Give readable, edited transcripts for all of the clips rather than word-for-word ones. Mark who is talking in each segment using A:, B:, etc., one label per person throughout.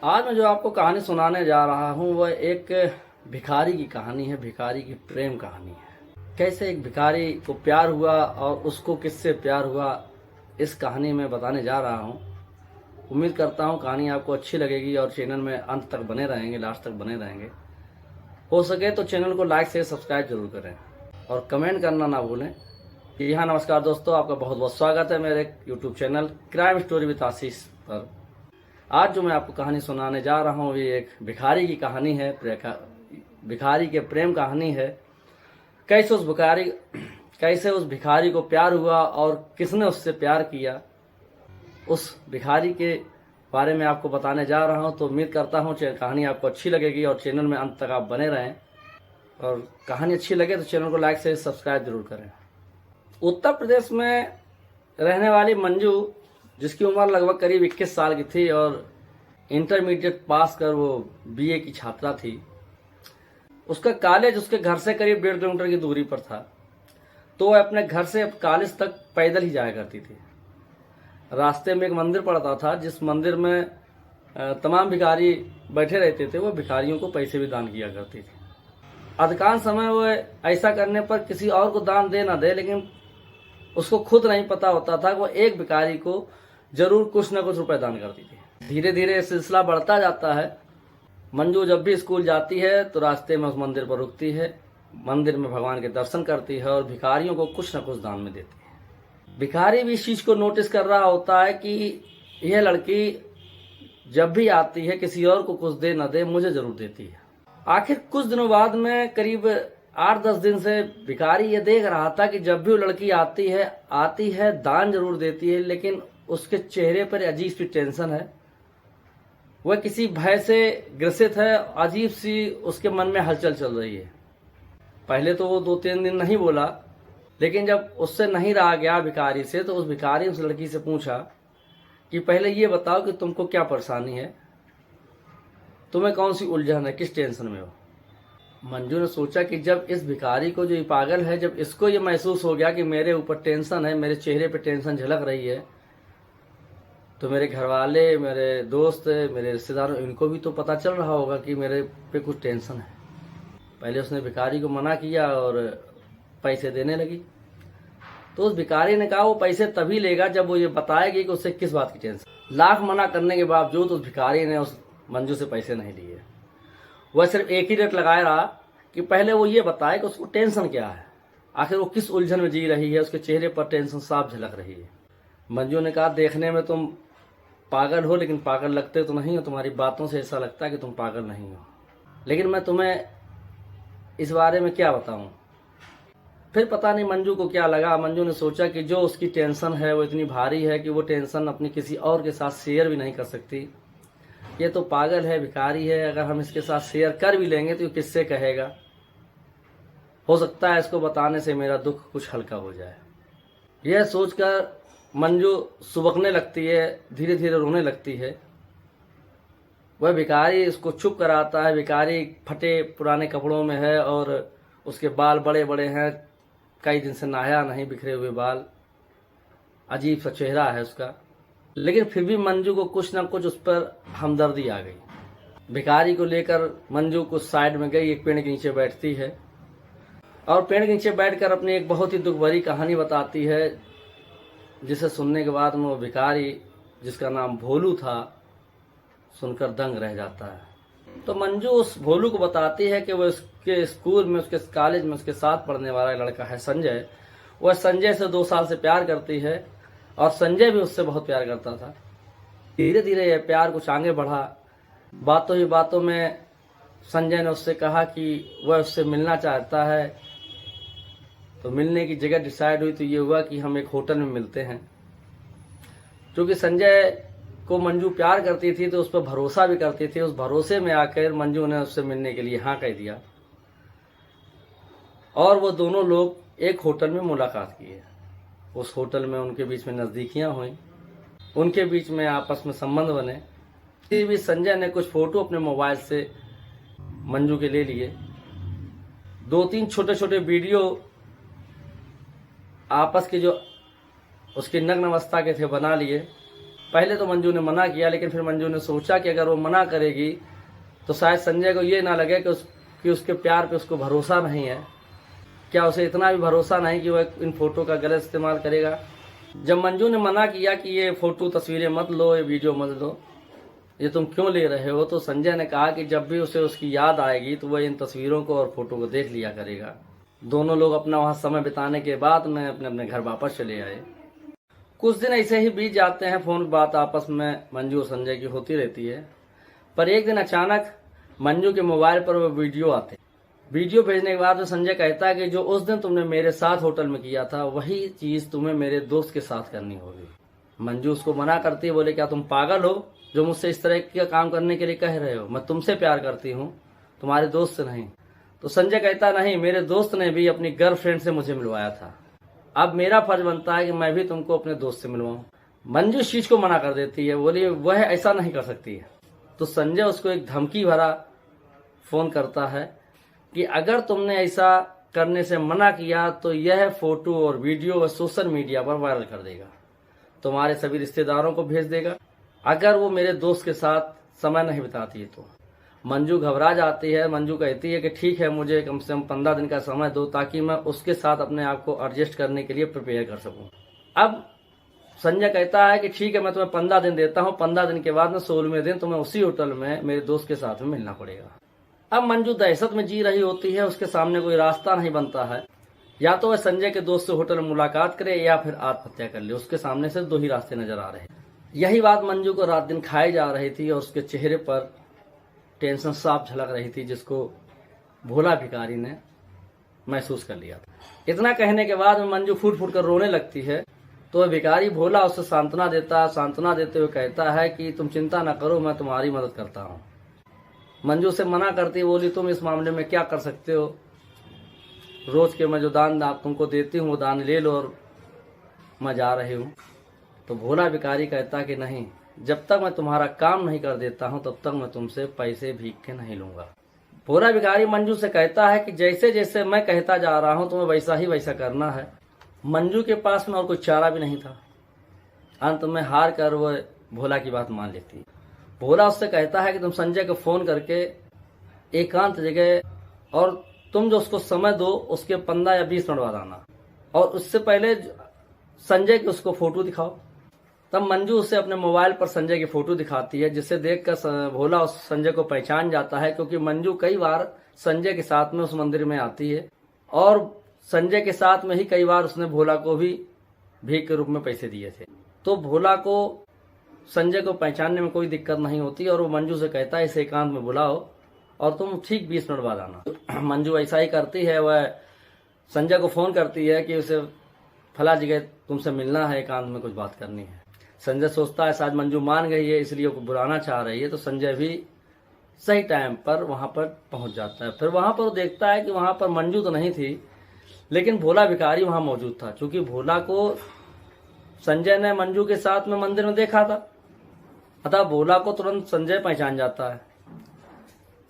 A: आज मैं जो आपको कहानी सुनाने जा रहा हूँ वह एक भिखारी की कहानी है। भिखारी की प्रेम कहानी है। कैसे एक भिखारी को प्यार हुआ और उसको किससे प्यार हुआ, इस कहानी में बताने जा रहा हूँ। उम्मीद करता हूँ कहानी आपको अच्छी लगेगी और चैनल में अंत तक बने रहेंगे, लास्ट तक बने रहेंगे। हो सके तो चैनल को लाइक शेयर सब्सक्राइब जरूर करें और कमेंट करना ना भूलें। यहाँ नमस्कार दोस्तों, आपका बहुत बहुत स्वागत है मेरे YouTube channel crime story with Ashish पर। आज जो मैं आपको कहानी सुनाने जा रहा हूँ ये एक भिखारी की कहानी है। भिखारी के प्रेम कहानी है। कैसे उस भिखारी को प्यार हुआ और किसने उससे प्यार किया, उस भिखारी के बारे में आपको बताने जा रहा हूँ। तो उम्मीद करता हूँ कहानी आपको अच्छी लगेगी और चैनल में अंत तक आप बने रहें। और कहानी अच्छी लगे तो चैनल को लाइक से सब्सक्राइब जरूर करें। उत्तर प्रदेश में रहने वाली मंजू, जिसकी उम्र लगभग करीब 21 साल की थी और इंटरमीडिएट पास कर वो बीए की छात्रा थी। उसका कॉलेज उसके घर से करीब 1.5 किलोमीटर की दूरी पर था, तो वह अपने घर से कॉलेज तक पैदल ही जाया करती थी। रास्ते में एक मंदिर पड़ता था, जिस मंदिर में तमाम भिखारी बैठे रहते थे। वह भिखारियों को पैसे भी दान किया करती थी। अधिकांश समय वह ऐसा करने पर किसी और को दान दे ना दे, लेकिन उसको खुद नहीं पता होता था कि वो एक भिखारी को जरूर कुछ न कुछ रुपए दान करती थी। धीरे धीरे सिलसिला बढ़ता जाता है। मंजू जब भी स्कूल जाती है तो रास्ते में उस मंदिर पर रुकती है, मंदिर में भगवान के दर्शन करती है और भिखारियों को कुछ न कुछ दान में देती है। भिखारी भी इस चीज को नोटिस कर रहा होता है कि यह लड़की जब भी आती है किसी और को कुछ दे न दे, मुझे जरूर देती है। आखिर कुछ दिनों बाद में करीब 8-10 दिन से भिखारी ये देख रहा था कि जब भी वो लड़की आती है दान जरूर देती है, लेकिन उसके चेहरे पर अजीब सी टेंशन है। वह किसी भय से ग्रसित है। अजीब सी उसके मन में हलचल चल रही है। पहले तो वो 2-3 दिन नहीं बोला, लेकिन जब उससे नहीं रहा गया भिखारी से, तो उस भिखारी उस लड़की से पूछा कि पहले ये बताओ कि तुमको क्या परेशानी है, तुम्हें कौन सी उलझन है, किस टेंशन में हो। मंजू ने सोचा कि जब इस भिखारी को, जो ये पागल है, जब इसको ये महसूस हो गया कि मेरे ऊपर टेंशन है, मेरे चेहरे पे टेंशन झलक रही है, तो मेरे घर वाले, मेरे दोस्त, मेरे रिश्तेदार, इनको भी तो पता चल रहा होगा कि मेरे पे कुछ टेंशन है। पहले उसने भिखारी को मना किया और पैसे देने लगी। तो उस भिखारी ने कहा वो पैसे तभी लेगा जब वो ये बताएगी कि उससे किस बात की टेंशन। लाख मना करने के बावजूद उस भिखारी ने उस मंजू से पैसे नहीं लिए। वह सिर्फ एक ही रेट लगाया रहा कि पहले वो ये बताए कि उसको टेंशन क्या है, आखिर वो किस उलझन में जी रही है। उसके चेहरे पर टेंशन साफ झलक रही है। मंजू ने कहा देखने में तुम पागल हो, लेकिन पागल लगते तो नहीं हो। तुम्हारी बातों से ऐसा लगता है कि तुम पागल नहीं हो, लेकिन मैं तुम्हें इस बारे में क्या बताऊं। फिर पता नहीं मंजू को क्या लगा। मंजू ने सोचा कि जो उसकी टेंशन है वो इतनी भारी है कि वो टेंशन अपनी किसी और के साथ शेयर भी नहीं कर सकती। ये तो पागल है, भिखारी है, अगर हम इसके साथ शेयर कर भी लेंगे तो ये किससे कहेगा। हो सकता है इसको बताने से मेरा दुख कुछ हल्का हो जाए। यह सोचकर मंजू सुबकने लगती है, धीरे धीरे रोने लगती है। वह भिखारी इसको चुप कराता है। भिखारी फटे पुराने कपड़ों में है और उसके बाल बड़े बड़े हैं, कई दिन से नहाया नहीं, बिखरे हुए बाल, अजीब सा चेहरा है उसका। लेकिन फिर भी मंजू को कुछ ना कुछ उस पर हमदर्दी आ गई। भिखारी को लेकर मंजू कुछ साइड में गई, एक पेड़ के नीचे बैठती है और पेड़ के नीचे बैठकर अपनी एक बहुत ही दुख भरी कहानी बताती है, जिसे सुनने के बाद में वो भिखारी, जिसका नाम भोलू था, सुनकर दंग रह जाता है। तो मंजू उस भोलू को बताती है कि वो उसके स्कूल में, उसके कॉलेज में उसके साथ पढ़ने वाला लड़का है संजय। वह संजय से 2 साल से प्यार करती है और संजय भी उससे बहुत प्यार करता था। धीरे धीरे यह प्यार कुछ आगे बढ़ा। बातों ही बातों में संजय ने उससे कहा कि वह उससे मिलना चाहता है। तो मिलने की जगह डिसाइड हुई तो ये हुआ कि हम एक होटल में मिलते हैं। क्योंकि संजय को मंजू प्यार करती थी तो उस पर भरोसा भी करती थी। उस भरोसे में आकर मंजू ने उससे मिलने के लिए हाँ कह दिया और वो दोनों लोग एक होटल में मुलाकात किए। उस होटल में उनके बीच में नजदीकियां हुई, उनके बीच में आपस में संबंध बने। फिर भी संजय ने कुछ फोटो अपने मोबाइल से मंजू के ले लिए। 2-3 छोटे छोटे वीडियो आपस के जो उसके नग्न अवस्था के थे बना लिए। पहले तो मंजू ने मना किया, लेकिन फिर मंजू ने सोचा कि अगर वो मना करेगी तो शायद संजय को ये ना लगे कि उसके प्यार पे उसको भरोसा नहीं है। क्या उसे इतना भी भरोसा नहीं कि वह इन फोटो का गलत इस्तेमाल करेगा। जब मंजू ने मना किया कि ये फोटो तस्वीरें मत लो, ये वीडियो मत लो, ये तुम क्यों ले रहे हो, तो संजय ने कहा कि जब भी उसे उसकी याद आएगी तो वह इन तस्वीरों को और फोटो को देख लिया करेगा। दोनों लोग अपना वहाँ समय बिताने के बाद में अपने अपने घर वापस चले आए। कुछ दिन ऐसे ही बीत जाते हैं, फोन बात आपस में मंजू और संजय की होती रहती है। पर एक दिन अचानक मंजू के मोबाइल पर वो वीडियो आते। वीडियो भेजने के बाद तो संजय कहता है कि जो उस दिन तुमने मेरे साथ होटल में किया था वही चीज तुम्हें मेरे दोस्त के साथ करनी होगी। मंजू उसको मना करती है, बोले क्या तुम पागल हो जो मुझसे इस तरह का काम करने के लिए कह रहे हो, मैं तुमसे प्यार करती हूँ, तुम्हारे दोस्त से नहीं। तो संजय कहता नहीं, मेरे दोस्त ने भी अपनी गर्लफ्रेंड से मुझे मिलवाया था, अब मेरा फर्ज बनता है कि मैं भी तुमको अपने दोस्त से मिलवाऊं। मंजू इस चीज को मना कर देती है, बोली वह ऐसा नहीं कर सकती है। तो संजय उसको एक धमकी भरा फोन करता है कि अगर तुमने ऐसा करने से मना किया तो यह फोटो और वीडियो वह सोशल मीडिया पर वायरल कर देगा, तुम्हारे सभी रिश्तेदारों को भेज देगा, अगर वो मेरे दोस्त के साथ समय नहीं बिताती है तो। मंजू घबरा जाती है। मंजू कहती है कि ठीक है, मुझे कम से कम 15 दिन का समय दो ताकि मैं उसके साथ अपने आप को एडजस्ट करने के लिए प्रिपेयर कर सकूं। अब संजय कहता है कि ठीक है, मैं तुम्हें 15 दिन देता हूं, 15 दिन के बाद में 16वें दिन तुम्हें उसी होटल में मेरे दोस्त के साथ में मिलना पड़ेगा। अब मंजू दहशत में जी रही होती है, उसके सामने कोई रास्ता नहीं बनता है, या तो वह संजय के दोस्त से होटल में मुलाकात करे या फिर आत्महत्या कर ले। उसके सामने से दो ही रास्ते नजर आ रहे हैं। यही बात मंजू को रात दिन खाई जा रही थी और उसके चेहरे पर टेंशन साफ झलक रही थी, जिसको भोला भिखारी ने महसूस कर लिया था। इतना कहने के बाद मंजू फूट फूट कर रोने लगती है, तो वह भिखारी भोला उसे सांत्वना देते हुए कहता है कि तुम चिंता न करो, मैं तुम्हारी मदद करता हूँ। मंजू से मना करती, बोली तुम इस मामले में क्या कर सकते हो, रोज के मैं जो दान आप तुमको देती हूँ वो दान ले लो और मैं जा रही हूँ। तो भोला भिखारी कहता कि नहीं, जब तक मैं तुम्हारा काम नहीं कर देता हूँ तब तक मैं तुमसे पैसे भीख के नहीं लूंगा। भोला भिखारी मंजू से कहता है कि जैसे जैसे मैं कहता जा रहा हूँ तुम्हें वैसा ही वैसा करना है। मंजू के पास में और कोई चारा भी नहीं था। अंत में हार कर वह भोला की बात मान लेती है। भोला उससे कहता है कि तुम संजय को फोन करके एकांत जगह और तुम जो उसको समय दो उसके 15 या 20 मिनट बाद आना, और उससे पहले संजय की उसको फोटो दिखाओ। तब मंजू उसे अपने मोबाइल पर संजय की फोटो दिखाती है, जिसे देखकर भोला उस संजय को पहचान जाता है, क्योंकि मंजू कई बार संजय के साथ में उस मंदिर में आती है और संजय के साथ में ही कई बार उसने भोला को भी भीख के रूप में पैसे दिए थे। तो भोला को संजय को पहचानने में कोई दिक्कत नहीं होती और वो मंजू से कहता है इसे एकांत में बुलाओ और तुम ठीक 20 मिनट बाद आना। मंजू ऐसा ही करती है, वह संजय को फोन करती है कि उसे फला जगह तुमसे मिलना है, एकांत में कुछ बात करनी है। संजय सोचता है शायद मंजू मान गई है इसलिए वो बुलाना चाह रही है, तो संजय भी सही टाइम पर वहां पर पहुंच जाता है। फिर वहां पर वो देखता है कि वहां पर मंजू तो नहीं थी, लेकिन भोला भिखारी वहां मौजूद था। क्योंकि भोला को संजय ने मंजू के साथ में मंदिर में देखा था, अतः भोला को तुरंत संजय पहचान जाता है।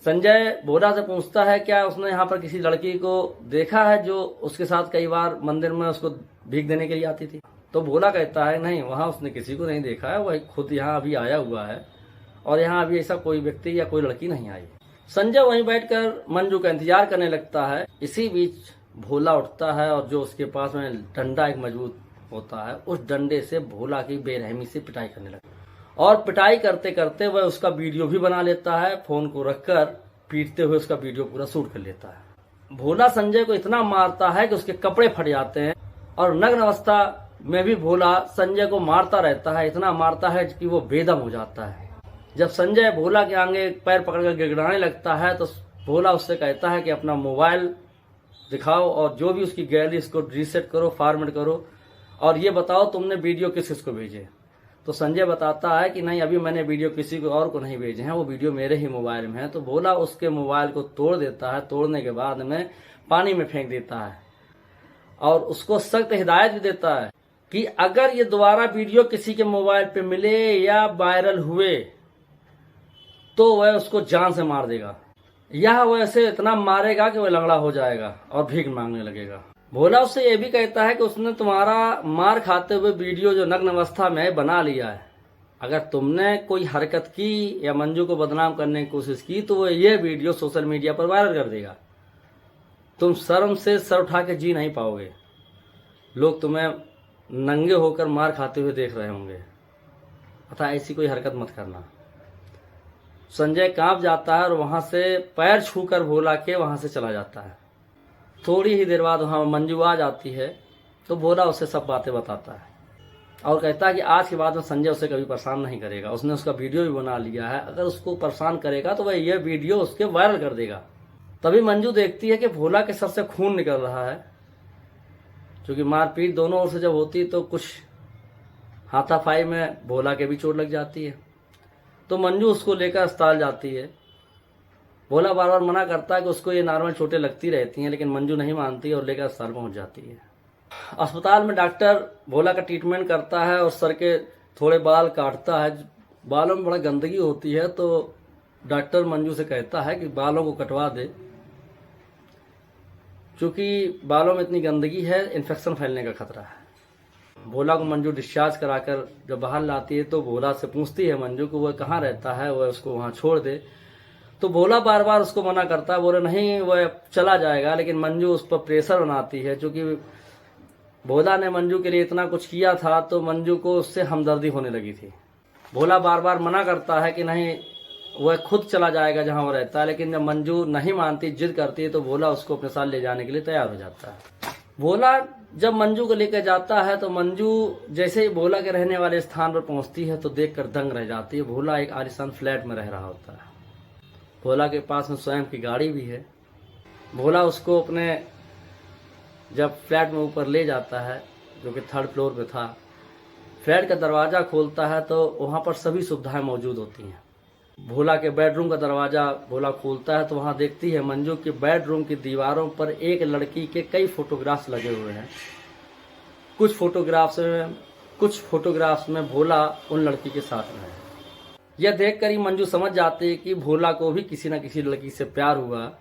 A: संजय भोला से पूछता है क्या उसने यहाँ पर किसी लड़की को देखा है जो उसके साथ कई बार मंदिर में उसको भीख देने के लिए आती थी। तो भोला कहता है नहीं, वहां उसने किसी को नहीं देखा है, वह खुद यहाँ अभी आया हुआ है और यहाँ अभी ऐसा कोई व्यक्ति या कोई लड़की नहीं आई। संजय वहीं बैठकर मंजू का इंतजार करने लगता है। इसी बीच भोला उठता है और जो उसके पास में डंडा एक मजबूत होता है, उस डंडे से भोला की बेरहमी से पिटाई करने लगता है और पिटाई करते करते वह उसका वीडियो भी बना लेता है। फोन को रखकर पीटते हुए उसका वीडियो पूरा शूट कर लेता है। भोला संजय को इतना मारता है कि उसके कपड़े फट जाते हैं और नग्न अवस्था में भी भोला संजय को मारता रहता है, इतना मारता है कि वो बेदम हो जाता है। जब संजय भोला के आगे पैर पकड़कर गिड़गिड़ाने लगता है तो भोला उससे कहता है कि अपना मोबाइल दिखाओ और जो भी उसकी गैलरी इसको रीसेट करो, फॉर्मेट करो और ये बताओ तुमने वीडियो किस किस को भेजे। तो संजय बताता है कि नहीं, अभी मैंने वीडियो किसी को और को नहीं भेजे हैं, वो वीडियो मेरे ही मोबाइल में है। तो भोला उसके मोबाइल को तोड़ देता है, तोड़ने के बाद में पानी में फेंक देता है और उसको सख्त हिदायत भी देता है कि अगर ये दोबारा वीडियो किसी के मोबाइल पे मिले या वायरल हुए तो वह उसको जान से मार देगा, यह वैसे इतना मारेगा कि वह लंगड़ा हो जाएगा और भीख मांगने लगेगा। भोला उससे यह भी कहता है कि उसने तुम्हारा मार खाते हुए वीडियो जो नग्न अवस्था में बना लिया है, अगर तुमने कोई हरकत की या मंजू को बदनाम करने की कोशिश की तो वो ये वीडियो सोशल मीडिया पर वायरल कर देगा। तुम शर्म से सर उठा के जी नहीं पाओगे। लोग तुम्हें नंगे होकर मार खाते हुए देख रहे होंगे। अतः ऐसी कोई हरकत मत करना। संजय कांप जाता है और वहां से पैर छूकर भोला के वहां से चला जाता है। थोड़ी ही देर बाद वहां मंजू आ जाती है तो भोला उसे सब बातें बताता है और कहता है कि आज के बाद में संजय उसे कभी परेशान नहीं करेगा। उसने उसका वीडियो भी बना लिया है, अगर उसको परेशान करेगा तो वह यह वीडियो उसके वायरल कर देगा। तभी मंजू देखती है कि भोला के सर से खून निकल रहा है, क्योंकि मारपीट दोनों ओर से जब होती तो कुछ हाथापाई में भोला के भी चोट लग जाती है। तो मंजू उसको लेकर अस्पताल जाती है। भोला बार बार मना करता है कि उसको ये नॉर्मल चोटें लगती रहती हैं, लेकिन मंजू नहीं मानती और लेकर अस्पताल पहुंच जाती है। अस्पताल में डॉक्टर भोला का ट्रीटमेंट करता है और सर के थोड़े बाल काटता है। बालों में बड़ा गंदगी होती है तो डॉक्टर मंजू से कहता है कि बालों को कटवा दे, क्योंकि बालों में इतनी गंदगी है, इन्फेक्शन फैलने का खतरा है। भोला को मंजू डिस्चार्ज कराकर जब बाहर लाती है तो भोला से पूछती है मंजू को वह कहाँ रहता है, वह उसको वहाँ छोड़ दे। तो भोला बार बार उसको मना करता है, बोले नहीं वह चला जाएगा, लेकिन मंजू उस पर प्रेशर बनाती है। क्योंकि भोला ने मंजू के लिए इतना कुछ किया था तो मंजू को उससे हमदर्दी होने लगी थी। भोला बार बार मना करता है कि नहीं वह खुद चला जाएगा जहां वो रहता है, लेकिन जब मंजू नहीं मानती, जिद करती है तो भोला उसको अपने साथ ले जाने के लिए तैयार हो जाता है। भोला जब मंजू को लेकर जाता है तो मंजू जैसे ही भोला के रहने वाले स्थान पर पहुंचती है तो देखकर दंग रह जाती है। भोला एक आलीशान फ्लैट में रह रहा होता है। भोला के पास में स्वयं की गाड़ी भी है। भोला उसको अपने जब फ्लैट में ऊपर ले जाता है, जो कि 3rd फ्लोर पे था, फ्लैट का दरवाज़ा खोलता है तो वहाँ पर सभी सुविधाएं मौजूद होती हैं। भोला के बेडरूम का दरवाज़ा भोला खोलता है तो वहाँ देखती है मंजू कि बेडरूम की दीवारों पर एक लड़की के कई फोटोग्राफ्स लगे हुए हैं। कुछ फोटोग्राफ्स में भोला उन लड़की के साथ में है। यह देखकर ही मंजू समझ जाती है कि भोला को भी किसी न किसी लड़की से प्यार हुआ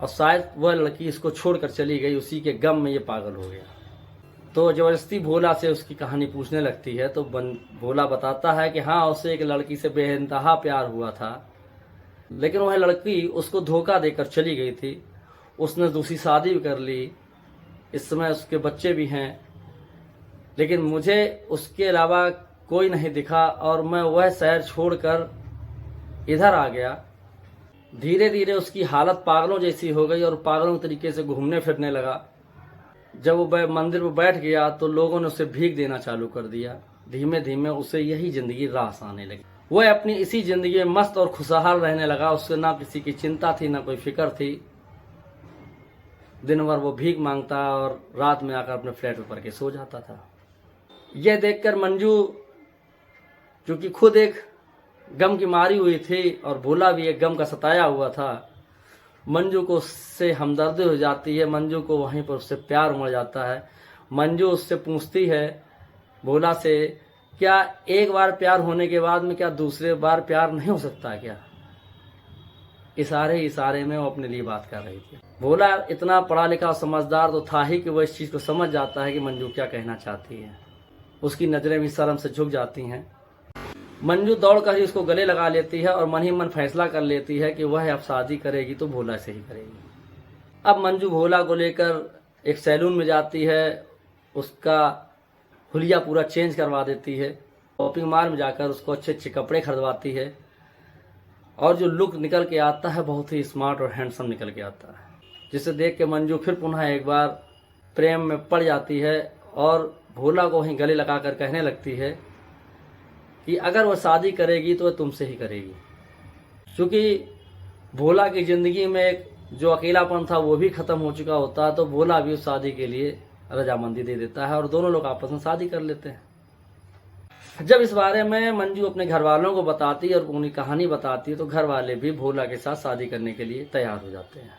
A: और शायद वह लड़की इसको छोड़कर चली गई, उसी के गम में ये पागल हो गया। तो जबरदस्ती भोला से उसकी कहानी पूछने लगती है तो भोला बताता है कि हाँ, उसे एक लड़की से बेइंतहा प्यार हुआ था, लेकिन वह लड़की उसको धोखा देकर चली गई थी। उसने दूसरी शादी भी कर ली, इस समय उसके बच्चे भी हैं, लेकिन मुझे उसके अलावा कोई नहीं दिखा और मैं वह शहर छोड़कर इधर आ गया। धीरे धीरे उसकी हालत पागलों जैसी हो गई और पागलों तरीके से घूमने फिरने लगा। जब वो मंदिर में बैठ गया तो लोगों ने उसे भीख देना चालू कर दिया। धीमे धीमे उसे यही जिंदगी रास आने लगी। वह अपनी इसी जिंदगी में मस्त और खुशहाल रहने लगा। उससे ना किसी की चिंता थी, ना कोई फिक्र थी। दिन भर वो भीख मांगता और रात में आकर अपने फ्लैट में पड़ के सो जाता था। यह देखकर मंजू, क्योंकि खुद एक गम की मारी हुई थी और भोला भी एक गम का सताया हुआ था, मंजू को उससे हमदर्दी हो जाती है। मंजू को वहीं पर उससे प्यार उमड़ जाता है। मंजू उससे पूछती है भोला से, क्या एक बार प्यार होने के बाद में क्या दूसरे बार प्यार नहीं हो सकता क्या? इशारे में वो अपने लिए बात कर रही थी। भोला इतना पढ़ा लिखा और समझदार तो था ही कि वह इस चीज को समझ जाता है कि मंजू क्या कहना चाहती है। उसकी नजरें भी शर्म से झुक जाती हैं। मंजू दौड़कर ही उसको गले लगा लेती है और मन ही मन फैसला कर लेती है कि वह अब शादी करेगी तो भोला से ही करेगी। अब मंजू भोला को लेकर एक सैलून में जाती है, उसका हुलिया पूरा चेंज करवा देती है। शॉपिंग मॉल में जाकर उसको अच्छे अच्छे कपड़े खरीदवाती है और जो लुक निकल के आता है बहुत ही स्मार्ट और हैंडसम निकल के आता है, जिसे देख के मंजू फिर पुनः एक बार प्रेम में पड़ जाती है और भोला को वहीं गले लगाकर कहने लगती है कि अगर वह शादी करेगी तो वह तुमसे ही करेगी। क्योंकि भोला की जिंदगी में एक जो अकेलापन था वो भी खत्म हो चुका होता है, तो भोला भी उस शादी के लिए रजामंदी दे देता है और दोनों लोग आपस में शादी कर लेते हैं। जब इस बारे में मंजू अपने घर वालों को बताती है और पूरी कहानी बताती है तो घर वाले भी भोला के साथ शादी करने के लिए तैयार हो जाते हैं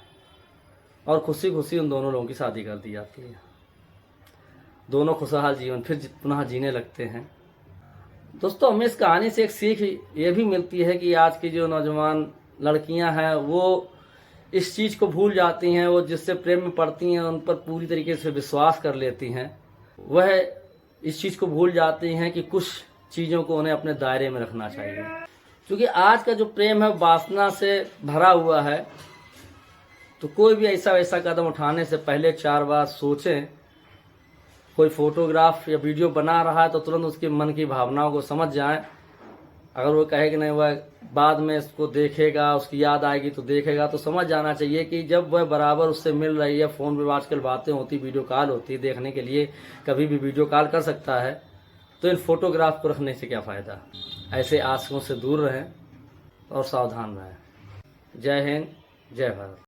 A: और खुशी खुशी उन दोनों लोगों की शादी कर दी जाती है। दोनों खुशहाल जीवन फिर पुनः जीने लगते हैं। दोस्तों, हमें इस कहानी से एक सीख ये भी मिलती है कि आज की जो नौजवान लड़कियां हैं वो इस चीज़ को भूल जाती हैं। वो जिससे प्रेम में पड़ती हैं उन पर पूरी तरीके से विश्वास कर लेती हैं। वह इस चीज़ को भूल जाती हैं कि कुछ चीज़ों को उन्हें अपने दायरे में रखना चाहिए। क्योंकि आज का जो प्रेम है वासना से भरा हुआ है, तो कोई भी ऐसा वैसा कदम उठाने से पहले 4 बार सोचें। कोई फोटोग्राफ या वीडियो बना रहा है तो तुरंत उसके मन की भावनाओं को समझ जाएं। अगर वो कहे कि नहीं वह बाद में इसको देखेगा, उसकी याद आएगी तो देखेगा, तो समझ जाना चाहिए कि जब वह बराबर उससे मिल रही है, फ़ोन पे आजकल बातें होती, वीडियो कॉल होती, देखने के लिए कभी भी वीडियो कॉल कर सकता है, तो इन फोटोग्राफ को रखने से क्या फ़ायदा। ऐसे आशिकों से दूर रहें और सावधान रहें। जय हिंद, जय भारत।